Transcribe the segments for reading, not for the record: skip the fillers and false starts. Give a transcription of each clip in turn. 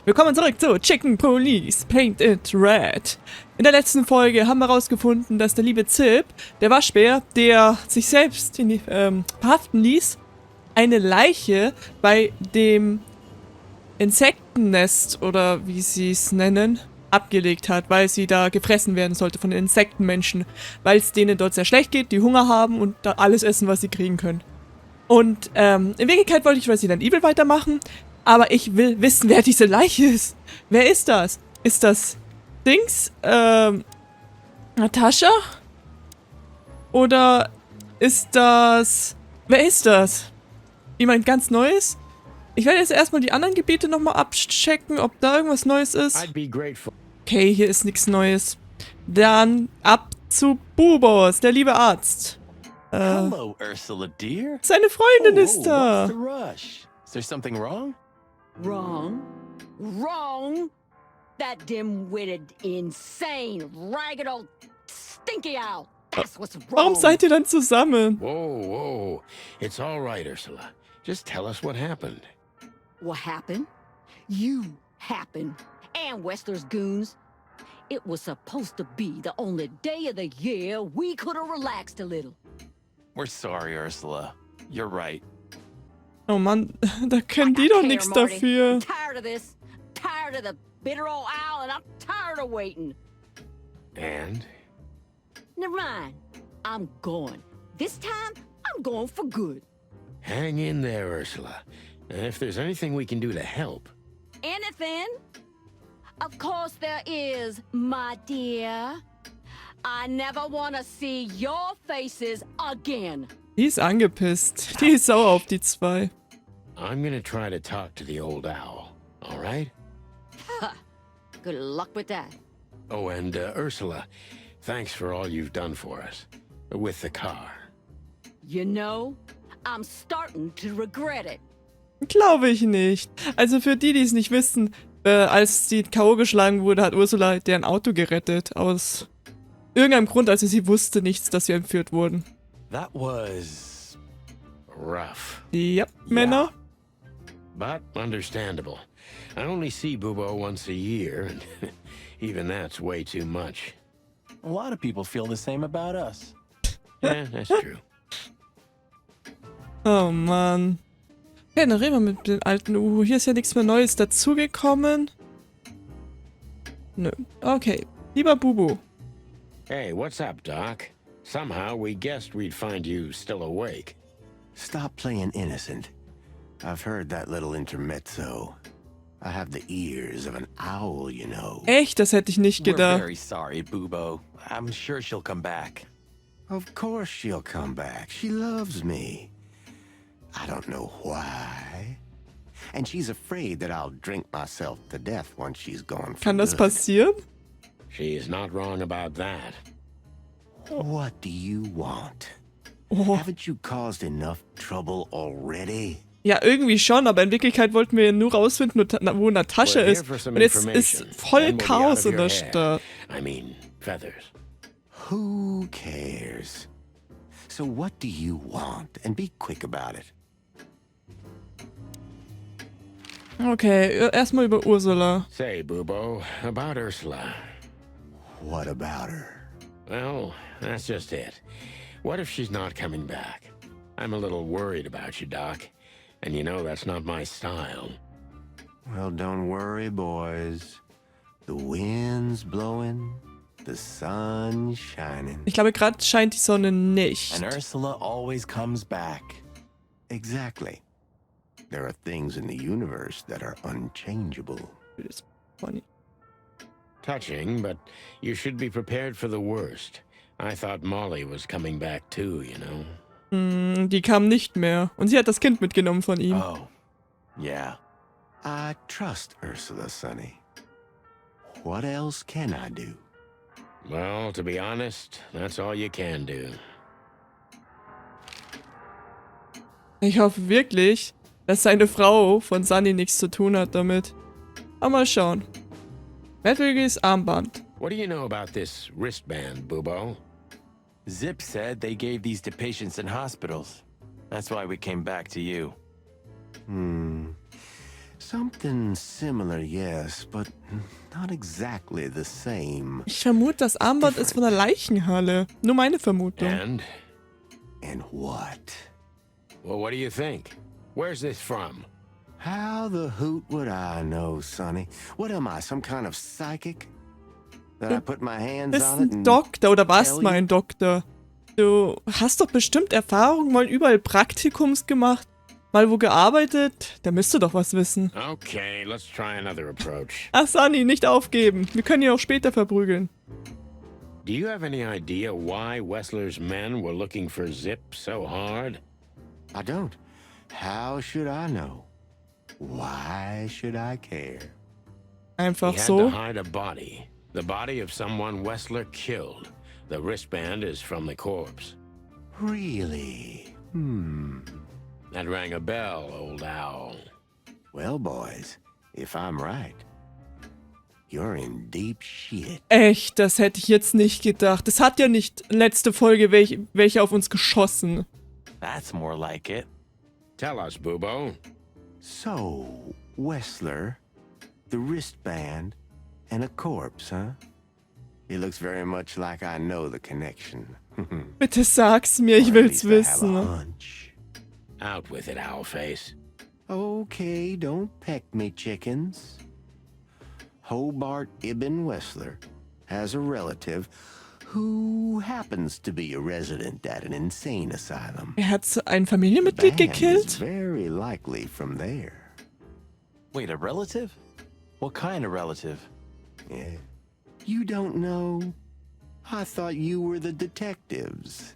Willkommen zurück zu Chicken Police, Paint It Red. In der letzten Folge haben wir herausgefunden, dass der liebe Zip, der Waschbär, der sich selbst verhaften ließ, eine Leiche bei dem Insektennest, oder wie sie es nennen, abgelegt hat, weil sie da gefressen werden sollte von den Insektenmenschen, weil es denen dort sehr schlecht geht, die Hunger haben und da alles essen, was sie kriegen können. Und in Wirklichkeit wollte ich Resident Evil weitermachen, aber ich will wissen, wer diese Leiche ist. Wer ist das? Ist das Dings? Natascha? Oder ist das... Wer ist das? Jemand ganz Neues? Ich werde jetzt erstmal die anderen Gebiete nochmal abchecken, ob da irgendwas Neues ist. Okay, hier ist nichts Neues. Dann ab zu Bubos, der liebe Arzt. Hello, Ursula, dear. Seine Freundin ist da. What's the rush? Is there something wrong? Wrong. Wrong. That dim-witted, insane, ragged old stinky owl. That's what's wrong. Warum seid ihr dann zusammen? Whoa. It's all right, Ursula. Just tell us what happened. What happened? You happened. And Westler's goons. It was supposed to be the only day of the year we could have relaxed a little. We're sorry, Ursula. You're right. Oh Mann, da können die doch nichts dafür. I'm tired of this. Tired of the bitter old owl, and I'm tired of waiting. And? Never mind. I'm going. This time, I'm going for good. Hang in there, Ursula. And if there's anything we can do to help... Anything? Of course there is, my dear. I never want to see your faces again. Die ist angepisst. Die ist sauer auf die zwei. I'm gonna try to talk to the old owl, all right? Good luck with that. Oh, and Ursula, thanks for all you've done for us. With the car. You know, I'm starting to regret it. Glaube ich nicht. Also für die, die es nicht wissen, als sie K.O. geschlagen wurde, hat Ursula deren Auto gerettet. Aus irgendeinem Grund, also sie wusste nichts, dass wir entführt wurden. That was... rough. Ja, Männer. But understandable. I only see Bubo once a year, and even that's way too much. A lot of people feel the same about us. Yeah, that's true. Oh Mann. Okay, dann reden wir mit den alten Uhu. Hier ist ja nichts mehr Neues dazugekommen. Nö. Okay. Lieber Bubo. Hey, what's up, Doc? Somehow we guessed we'd find you still awake. Stop playing innocent. I've heard that little intermezzo. I have the ears of an owl, you know. Echt? Das hätte ich nicht We're gedacht. very sorry, Bubo. I'm sure she'll come back. Of course she'll come back. She loves me. I don't know why. And she's afraid that I'll drink myself to death once she's gone for Kann das good. passieren? She's not wrong about that. What do you want? Oh. Haven't you caused enough trouble already? Ja, irgendwie schon, aber in Wirklichkeit wollten wir nur rausfinden, wo Natascha We're here ist. for some Und jetzt ist information. voll Then we'll be Chaos out of in your der hair. Stadt. I mean, feathers. Who cares? So what do you want? And be quick about it. Okay, erstmal über Ursula. Say, Bubo, about Ursula. What about her? Well, that's just it. What if she's not coming back? I'm a little worried about you, Doc. And you know that's not my style. Well, don't worry, boys. The wind's blowing, the sun's shining. Ich glaube, gerade scheint die Sonne nicht. And Ursula always comes back. Exactly. There are things in the universe that are unchangeable. It's funny. Touching, but you should be prepared for the worst. I thought Molly was coming back too, you know. Die kam nicht mehr. Und sie hat das Kind mitgenommen von ihm. Oh, yeah. I trust Ursula, Sonny. What else can I do? Well, to be honest, that's all you can do. Ich hoffe wirklich, dass seine Frau von Sunny nichts zu tun hat damit. Aber mal schauen. Merkwürdiges Armband. What do you know about this wristband, Bubo? Zip said they gave these to patients in hospitals. That's why we came back to you. Something similar, yes, but not exactly the same. Ich vermute, das Armband ist von der Leichenhalle. Nur meine Vermutung. And what? Well, what do you think? Where's this from? How the hoot would I know, Sonny? What am I, some kind of psychic? That I put my hands Bist on it ein and Doktor oder warst tell mal you? ein Doktor. Du hast doch bestimmt Erfahrung, mal überall Praktikums gemacht, mal wo gearbeitet. Der müsste doch was wissen. Okay, let's try another approach. Ach, Sunny, nicht aufgeben. Wir können ihn auch später verprügeln. Do you have any idea why Wessler's men were looking for Zip so hard? I don't. How should I know? Why should I care? Einfach He had so. to hide a body. The body of someone Wessler killed. The wristband is from the corpse. Really? That rang a bell, old owl. Well, boys, if I'm right, you're in deep shit. Echt, das hätte ich jetzt nicht gedacht. Es hat ja nicht letzte Folge welche auf uns geschossen. That's more like it. Tell us, Bubo. So, Wessler, the wristband, and a corpse, huh? It looks very much like I know the connection. Bitte sag's mir, ich Or at will's least I have a wissen. hunch. Out with it, Owlface. Okay, don't peck me, chickens. Hobart Ibn Wessler has a relative who happens to be a resident at an insane asylum. Er hat ein Familienmitglied Band is gekillt? very likely from there. Wait, a relative? What kind of relative? Yeah. You don't know? I thought you were the detectives.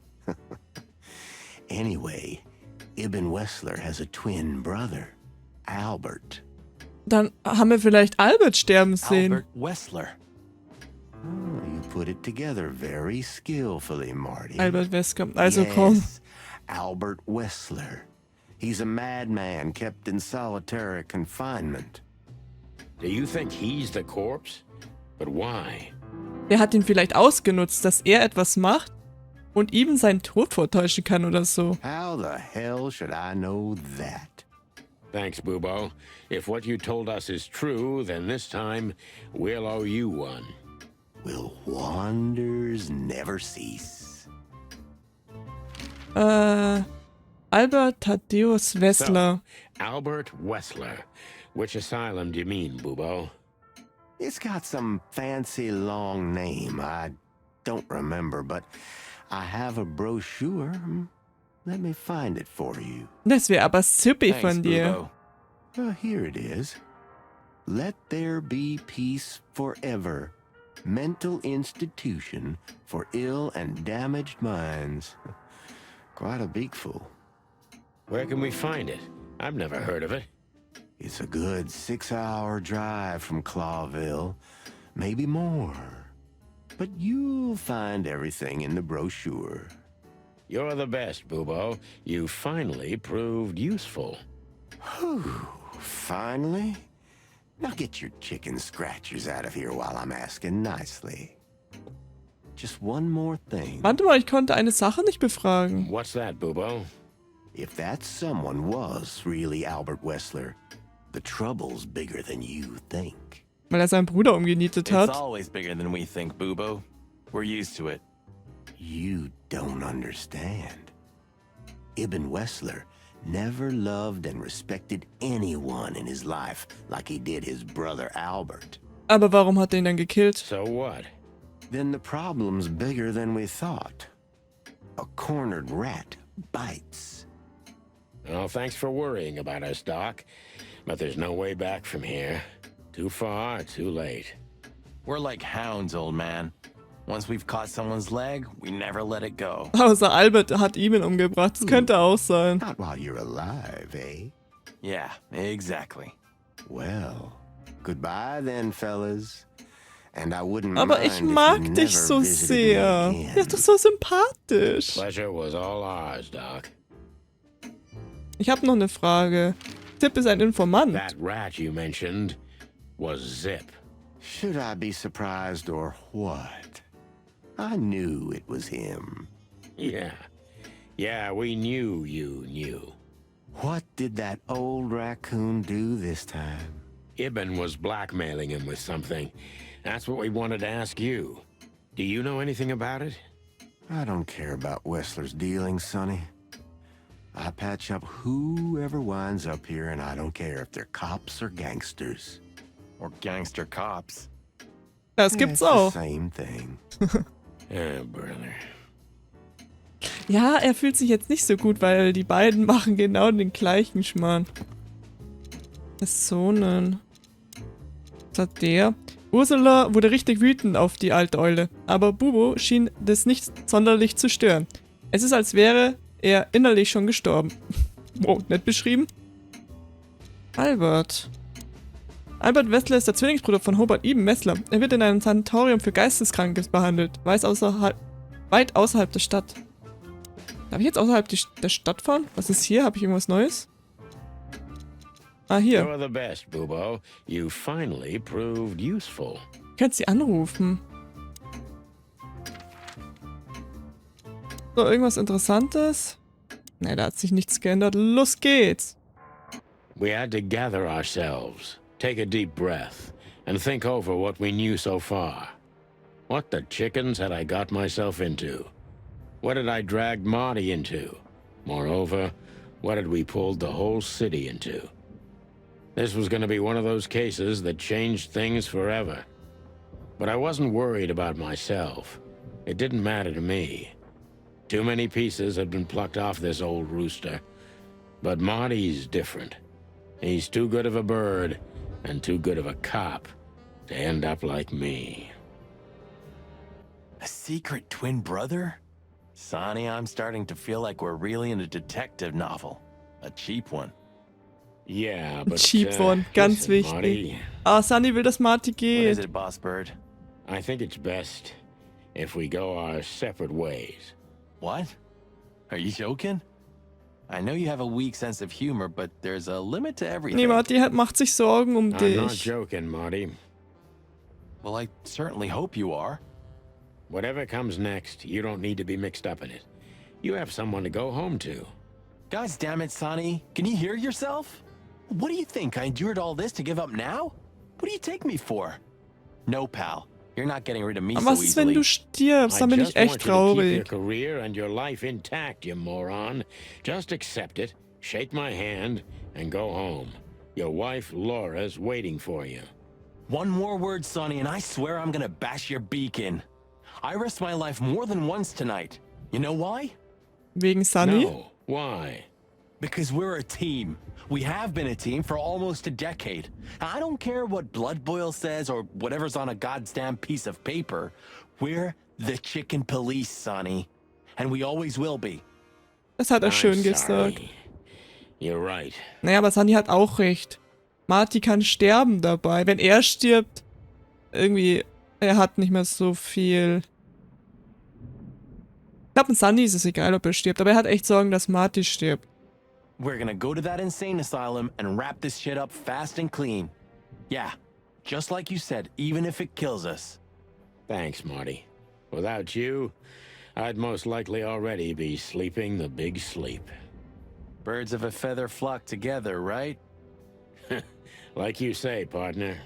Anyway, Ibn Wessler has a twin brother, Albert. Dann haben wir vielleicht Albert sterben sehen. Albert Wessler. Oh, you put it together very skillfully, Marty. Albert Wesker. Also komm. Yes, Albert Wessler. He's a madman kept in solitary confinement. Do you think he's the corpse? But why? Der hat ihn vielleicht ausgenutzt, dass er etwas macht und ihm seinen Tod vortäuschen kann oder so. How the hell should I know that? Thanks, Bubo. If what you told us is true, then this time we'll owe you one. Will wonders never cease? Albert Thaddeus Wessler. Albert Wessler. Which asylum do you mean, Bubo? It's got some fancy long name. I don't remember, but I have a brochure. Let me find it for you. Das wäre aber süppig Thanks, von dir. Bubo. Here it is. Let there be peace forever. Mental institution for ill and damaged minds. Quite a beakful. Where can we find it? I've never heard of it. It's a good 6-hour drive from Clawville, maybe more. But you'll find everything in the brochure. You're the best, Bubo. You finally proved useful. Whew, finally? Now get your chicken scratchers out of here while I'm asking nicely. Just one more thing. Warte mal, ich konnte eine Sache nicht befragen. What's that, Bubo? If that someone was really Albert Wessler, the trouble's bigger than you think. Weil er seinen Bruder umgenietet It's hat. always bigger than we think, Bubo. We're used to it. You don't understand. Ibn Wessler never loved and respected anyone in his life like he did his brother Albert. Aber warum hat er ihn dann gekillt? So what? Then the problem's bigger than we thought. A cornered rat bites. Well, thanks for worrying about us, Doc. But there's no way back from here. Too far, too late. We're like hounds, old man. Once we've caught someone's leg, we never let it go. Außer Albert hat ihn umgebracht. Das könnte auch sein. Not while you're alive, eh? Yeah, exactly. Well, goodbye then, fellas. And I wouldn't Aber mind ich if you mag never dich so visited me sehr. again. Er ist doch so sympathisch. Pleasure was all ours, Doc. Ich habe noch eine Frage. Zip ist ein Informant. That rat you mentioned was Zip. Should I be surprised or what? I knew it was him. Yeah. Yeah, we knew you knew. What did that old raccoon do this time? Ibn was blackmailing him with something. That's what we wanted to ask you. Do you know anything about it? I don't care about Whistler's dealings, Sonny. I patch up whoever winds up here, and I don't care if they're cops or gangsters. Or gangster cops. Das gibt's It's auch. the same thing. Oh, brother. Ja, er fühlt sich jetzt nicht so gut, weil die beiden machen genau den gleichen Schmarrn. Personen. Was hat der? Ursula wurde richtig wütend auf die alte Eule, aber Bubo schien das nicht sonderlich zu stören. Es ist, als wäre er innerlich schon gestorben. Wow, nett beschrieben. Albert. Albert Wessler ist der Zwillingsbruder von Hobart Eben Wessler. Er wird in einem Sanatorium für Geisteskranke behandelt, weit außerhalb der Stadt. Darf ich jetzt außerhalb der Stadt fahren? Was ist hier? Habe ich irgendwas Neues? Ah, hier. You're the best, Bubo. You finally proved useful. Ich könnte sie anrufen. So, irgendwas Interessantes? Ne, da hat sich nichts geändert. Los geht's. We had to gather ourselves, take a deep breath, and think over what we knew so far. What the chickens had I got myself into? What had I dragged Marty into? Moreover, what had we pulled the whole city into? This was going to be one of those cases that changed things forever. But I wasn't worried about myself. It didn't matter to me. Too many pieces had been plucked off this old rooster. But Marty's different. He's too good of a bird and too good of a cop to end up like me. A secret twin brother? Sonny, I'm starting to feel like we're really in a detective novel. A cheap one. Yeah, but Cheap one, ganz listen, wichtig. Marty, Ah, Sunny will, dass Marty What is geht. it, Boss Bird? I think it's best if we go our separate ways. What? Are you joking? I know you have a weak sense of humor, but there's a limit to everything. Nee, Marty macht sich Sorgen um I'm not dich. joking, Marty. Well, I certainly hope you are. Whatever comes next, you don't need to be mixed up in it. You have someone to go home to. Gosh damn it, Sonny. Can you hear yourself? What do you think? I endured all this to give up now? What do you take me for? No, pal. You're not getting rid of me Aber so was ist, wenn easily. du stirbst? Dann bin ich just echt want you to keep your traurig. career and your life intact, you moron. Just accept it, shake my hand, and go home. Your wife, Laura's waiting for you. One more word, Sonny, and I swear I'm gonna bash your beak in. I risked my life more than once tonight. You know why? Wegen Sunny? No, why? Because we're a team. We have been a team for almost a decade. I don't care what Blood Boil says or whatever's on a goddamn piece of paper. We're the chicken police, Sonny. And we always will be. Das hat er I'm schön gesagt. sorry. You're right. Naja, aber Sunny hat auch recht. Marty kann sterben dabei. Wenn er stirbt, irgendwie, er hat nicht mehr so viel. Ich glaube, Sunny ist es egal, ob er stirbt, aber er hat echt Sorgen, dass Marty stirbt. We're gonna go to that insane asylum and wrap this shit up fast and clean. Yeah, just like you said, even if it kills us. Thanks, Marty. Without you, I'd most likely already be sleeping the big sleep. Birds of a feather flock together, right? Like you say, partner.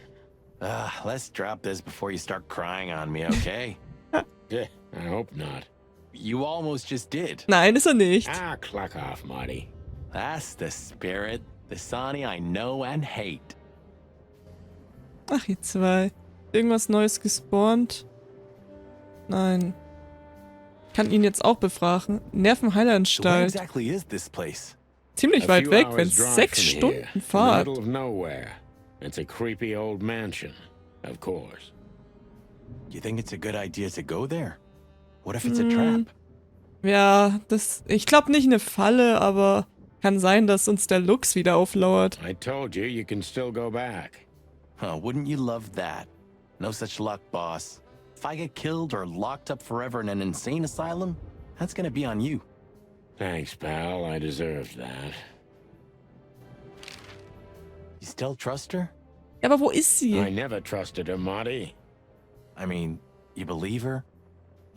Let's drop this before you start crying on me, okay? I hope not. You almost just did. Nein, ist er nicht. Ah, cluck off, Marty. That's the spirit, the Sonny I know and hate. Ach, ihr zwei. Irgendwas Neues gespawnt? Nein. Kann ihn jetzt auch befragen. So where Nervenheilanstalt. exactly is this place? Ziemlich A weit few weg, hours wenn drive 6 from here, Stunden in the Fahrt. middle of nowhere. It's a creepy old mansion, of course. You think it's a good idea to go there? What if it's a trap? Ja, ich glaube nicht eine Falle, aber kann sein, dass uns der Lux wieder auflauert. I told you you can still go back. Huh, wouldn't you love that? No such luck, boss. If I get killed or locked up forever in an insane asylum, that's gonna be on you. Thanks, pal. I deserved that. You still trust her? Ja, aber wo ist sie? I never trusted her, Marty. I mean, you believe her?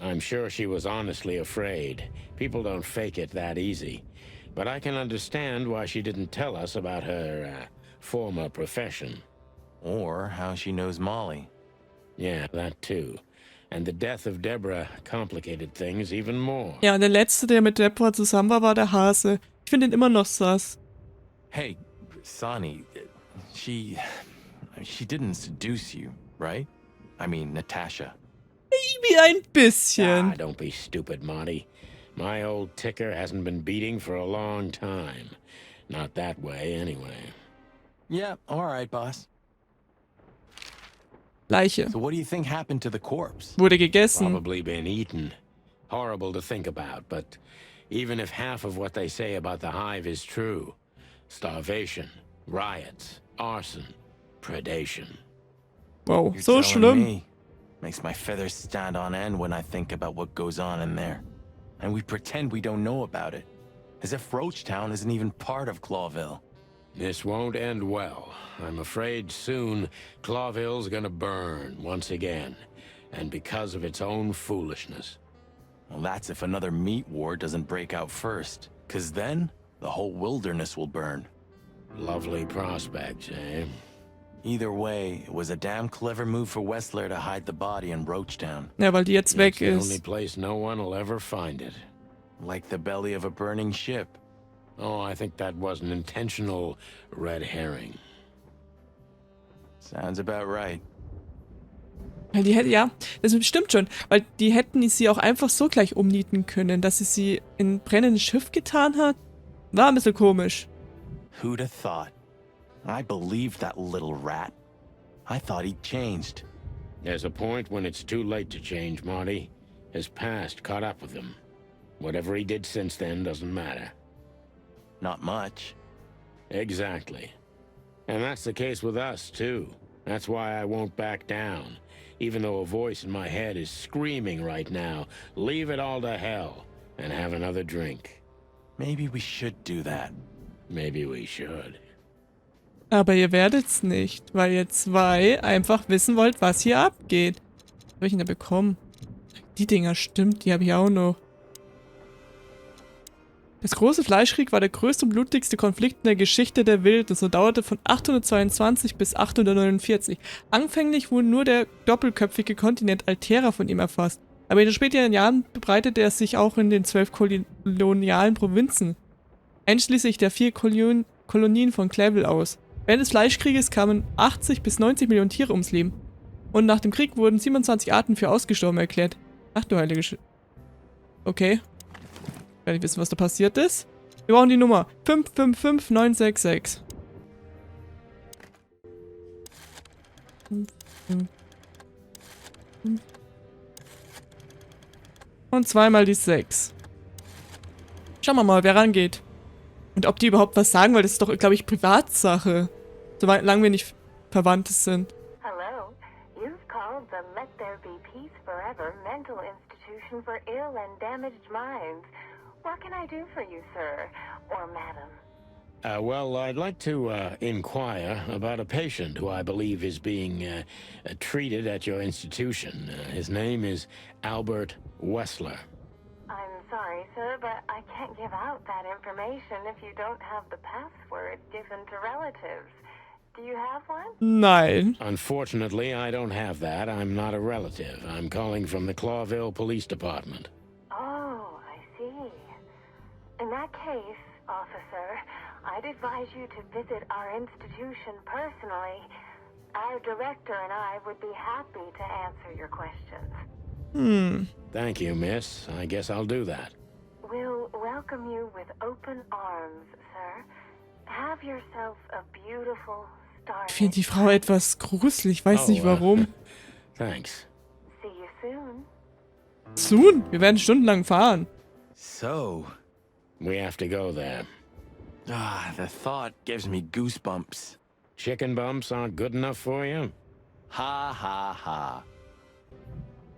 I'm sure she was honestly afraid. People don't fake it that easy. But I can understand why she didn't tell us about her former profession. Or how she knows Molly. Yeah, that too. And the death of Deborah complicated things even more. Ja, und der letzte, der mit Deborah zusammen war, war der Hase. Ich finde ihn immer noch sass. Hey, Sonny, she didn't seduce you, right? I mean, Natasha. Wie ein bisschen. Ah, don't be stupid, Monty. My old ticker hasn't been beating for a long time. Not that way, anyway. Yeah, all right, boss. Leiche. So what do you think happened to the corpse? Wurde gegessen. Probably been eaten. Horrible to think about, but even if half of what they say about the hive is true, starvation, riots, arson, predation. Wow, You're so telling schlimm. me. Makes my feathers stand on end when I think about what goes on in there. And we pretend we don't know about it. As if Roachtown isn't even part of Clawville. This won't end well. I'm afraid soon Clawville's gonna burn once again, and because of its own foolishness. Well, that's if another meat war doesn't break out first. 'Cause then, the whole wilderness will burn. Lovely prospects, eh? Either way, it was a damn clever move for Wessler to hide the body in Roachtown. Ja, weil die jetzt It's weg the only ist. place no one will ever find it. Like the belly of a burning ship. Oh, I think that was an intentional red herring. Sounds about right. Weil die hätte, ja, das stimmt schon. Weil die hätten sie auch einfach so gleich umnieten können, dass sie in ein brennendes Schiff getan hat. War ein bisschen komisch. Who'd have thought? I believed that little rat. I thought he'd changed. There's a point when it's too late to change, Marty. His past caught up with him. Whatever he did since then doesn't matter. Not much. Exactly. And that's the case with us, too. That's why I won't back down. Even though a voice in my head is screaming right now, leave it all to hell and have another drink. Maybe we should do that. Maybe we should. Aber ihr werdet's nicht, weil ihr zwei einfach wissen wollt, was hier abgeht. Was habe ich denn da bekommen? Die Dinger, stimmt, die habe ich auch noch. Das große Fleischkrieg war der größte und blutigste Konflikt in der Geschichte der Wildnis und dauerte von 822 bis 849. Anfänglich wurde nur der doppelköpfige Kontinent Altera von ihm erfasst, aber in den späteren Jahren breitete er sich auch in den 12 kolonialen Provinzen, einschließlich der 4 Kolonien von Clavel aus. Während des Fleischkrieges kamen 80 bis 90 Millionen Tiere ums Leben und nach dem Krieg wurden 27 Arten für ausgestorben erklärt. Ach du heilige Okay. Ich will nicht wissen, was da passiert ist. Wir brauchen die Nummer 555966. Und zweimal die 6. Schauen wir mal, wer rangeht. Und ob die überhaupt was sagen, weil das ist doch, glaube ich, Privatsache. Solange wir nicht Verwandtes sind. Hello. You've called the Let There Be Peace Forever mental institution for ill and damaged minds. What can I do for you, sir? Or madam? Well, I'd like to inquire about a patient who I believe is being treated at your institution. His name is Albert Wessler. I'm sorry, sir, but I can't give out that information if you don't have the password given to relatives. Do you have one? Nein. Unfortunately, I don't have that. I'm not a relative. I'm calling from the Clawville Police Department. Oh, I see. In that case, officer, I'd advise you to visit our institution personally. Our director and I would be happy to answer your questions. Thank you, miss. I guess I'll do that. We'll welcome you with open arms, sir. Have yourself a beautiful star. Ich finde die Frau etwas gruselig. Weiß nicht warum. Thanks. See you soon. Soon? Wir werden stundenlang fahren. So, We have to go there. the thought gives me goosebumps. Chicken bumps aren't good enough for you? Ha ha ha.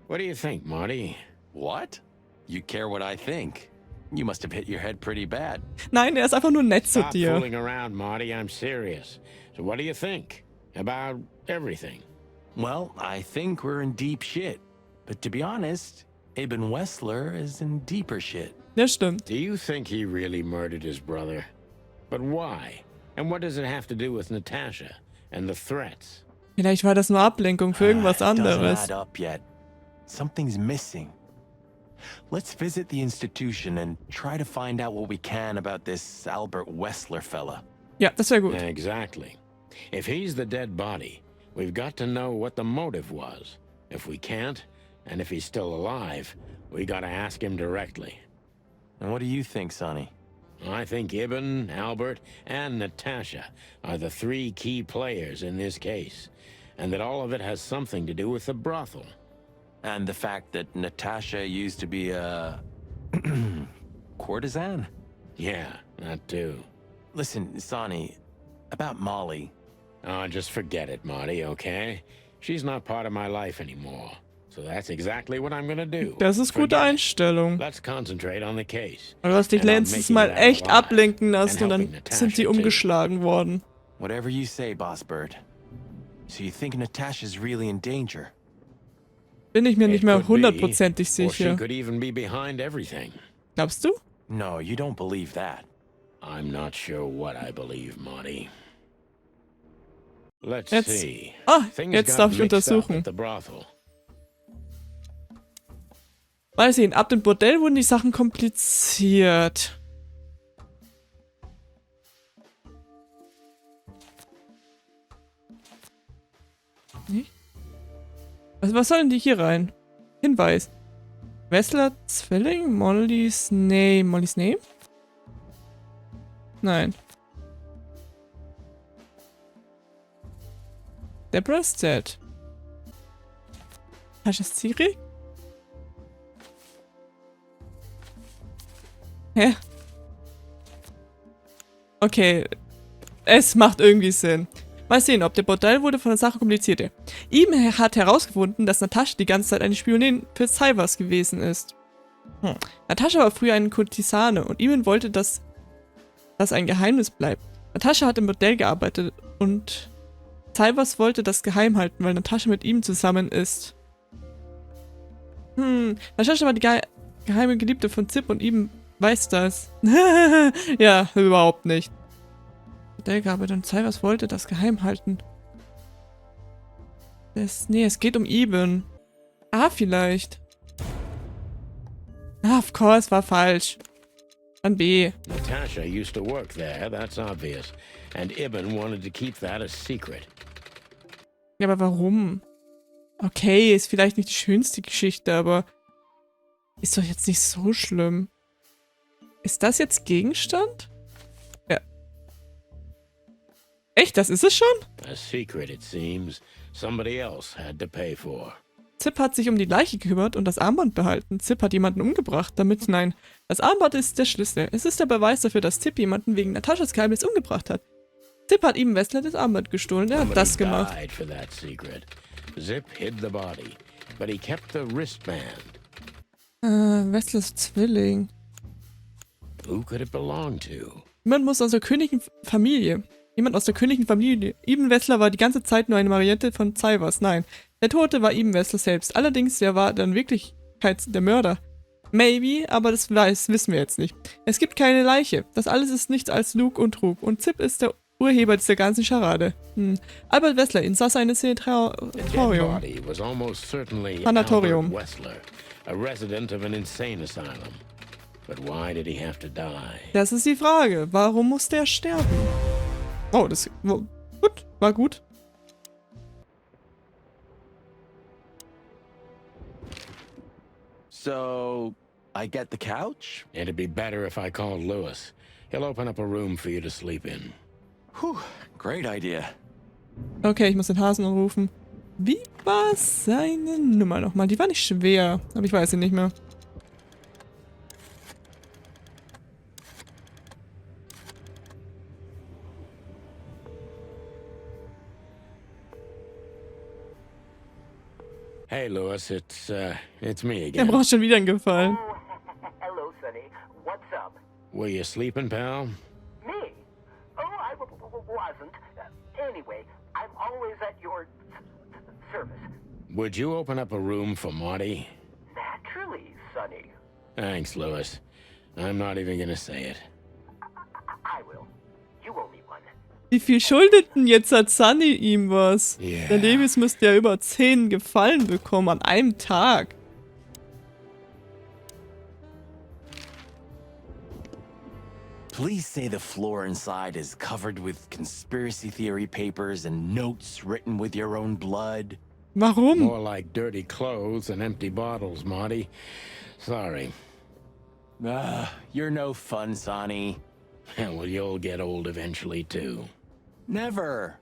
What do you think, Marty? What? You care what I think? You must have hit your head pretty bad. Nein, er ist einfach nur nett zu Stop dir. fooling around, Marty. I'm serious. So what do you think? About everything? Well, I think we're in deep shit. But to be honest, Ibn Wessler is in deeper shit. Ja, stimmt. Do you think he really murdered his brother? But why? And what does it have to do with Natasha and the threats? Vielleicht war das nur Ablenkung für irgendwas Doesn't anderes. add up yet. Something's missing. Let's visit the institution and try to find out what we can about this Albert Wessler fella. Ja, das wäre gut. Exactly. If he's the dead body, we've got to know what the motive was. If we can't, and if he's still alive, we gotta ask him directly. And what do you think, Sonny? I think Ibn, Albert, and Natasha are the three key players in this case, and that all of it has something to do with the brothel. And the fact that Natasha used to be a courtesan? Yeah, that too. Listen, Sonny, about Molly. Oh, just forget it, Marty, okay? She's not part of my life anymore. So that's exactly what I'm gonna do. Das ist gute Forget it. Einstellung. Let's concentrate on the case. Du hast dich And on letztes making Mal it out echt alive ablenken lassen und and dann helping Natasha sind sie too. umgeschlagen worden. Whatever you say, Boss Bird. So you think Natasha's really in danger? Bin ich mir nicht It mehr could be, hundertprozentig or she sicher. could even be behind everything. Glaubst du? No, you don't believe that. I'm not sure what I believe, Marty. Let's Jetzt- see. Ah, Things jetzt got darf ich mixed up untersuchen. at the brothel. Mal sehen, ab dem Bordell wurden die Sachen kompliziert. Nicht? Was sollen die hier rein? Hinweis. Wessler, Zwilling, Mollys Name. Mollys Name? Nein. Deborah's dead. Tasches Siri? Hä? Okay. Es macht irgendwie Sinn. Mal sehen, ob der Bordell wurde von der Sache komplizierter. Ihm hat herausgefunden, dass Natascha die ganze Zeit eine Spionin für Cybers gewesen ist. Natascha war früher eine Kurtisane und ihm wollte, dass das ein Geheimnis bleibt. Natascha hat im Bordell gearbeitet und Cybers wollte das geheim halten, weil Natascha mit ihm zusammen ist. Natascha war die geheime Geliebte von Zip und ihm weiß das. Ja, überhaupt nicht. Bordell gearbeitet und Cybers wollte das geheim halten. Nee, es geht um Eben. Ah, vielleicht. Ah, of course, war falsch. Dann B. Natasha used to work there, that's obvious. And Ibn wanted to keep that a secret. Ja, aber warum? Okay, ist vielleicht nicht die schönste Geschichte, aber ist doch jetzt nicht so schlimm. Ist das jetzt Gegenstand? Ja. Echt, das ist es schon? A secret, it seems. Somebody else had to pay for. Zip hat sich um die Leiche gekümmert und das Armband behalten. Zip hat jemanden umgebracht, damit, nein, das Armband ist der Schlüssel. Es ist der Beweis dafür, dass Zip jemanden wegen Nataschas Geheimnis umgebracht hat. Zip hat ihm Wessler das Armband gestohlen, er hat Somebody das gemacht. died for that secret. Zip hid the body, but he kept the wristband. Wesslers Zwilling. Who could it belong to? Jemand aus der königlichen Familie. Eben Wessler war die ganze Zeit nur eine Marionette von Cybers. Nein, der Tote war Eben Wessler selbst. Allerdings, der war dann in Wirklichkeit der Mörder. Maybe, aber das wissen wir jetzt nicht. Es gibt keine Leiche. Das alles ist nichts als Lug und Trug. Und Zip ist der Urheber dieser ganzen Scharade. Albert Wessler insaß eines The dead Sanatorium. body was almost certainly Sanatorium. Albert Wessler, a resident of an insane asylum. But why did he have to die? Das ist die Frage. Warum musste er sterben? Oh, das gut, war gut. So, I get the couch? It'd be better if I called Lewis. He'll open up a room for you to sleep in. Whew, great idea. Okay, ich muss den Hasen anrufen. Wie war seine Nummer nochmal? Die war nicht schwer, aber ich weiß sie nicht mehr. Hey, Lewis, it's me Er again. braucht schon wieder einen Gefallen. Hello, Sonny. What's up? Were you sleeping, pal? Me? Oh, I wasn't. Anyway, I'm always at your service. Would you open up a room for Marty? Naturally, Thanks, Louis. I'm not even gonna say it. I will. You owe me one. Wie viel schuldet denn jetzt hat Sunny ihm was? Yeah. Der Lewis müsste ja über 10 Gefallen bekommen an einem Tag. Please say the floor inside is covered with conspiracy theory papers and notes written with your own blood. Warum? More like dirty clothes and empty bottles, Marty. Sorry. You're no fun, Sonny. Well, you'll get old eventually, too. Never.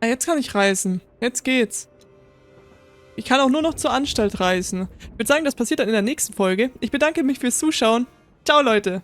Ah, jetzt kann ich reisen. Jetzt geht's. Ich kann auch nur noch zur Anstalt reisen. Ich würde sagen, das passiert dann in der nächsten Folge. Ich bedanke mich fürs Zuschauen. Ciao, Leute.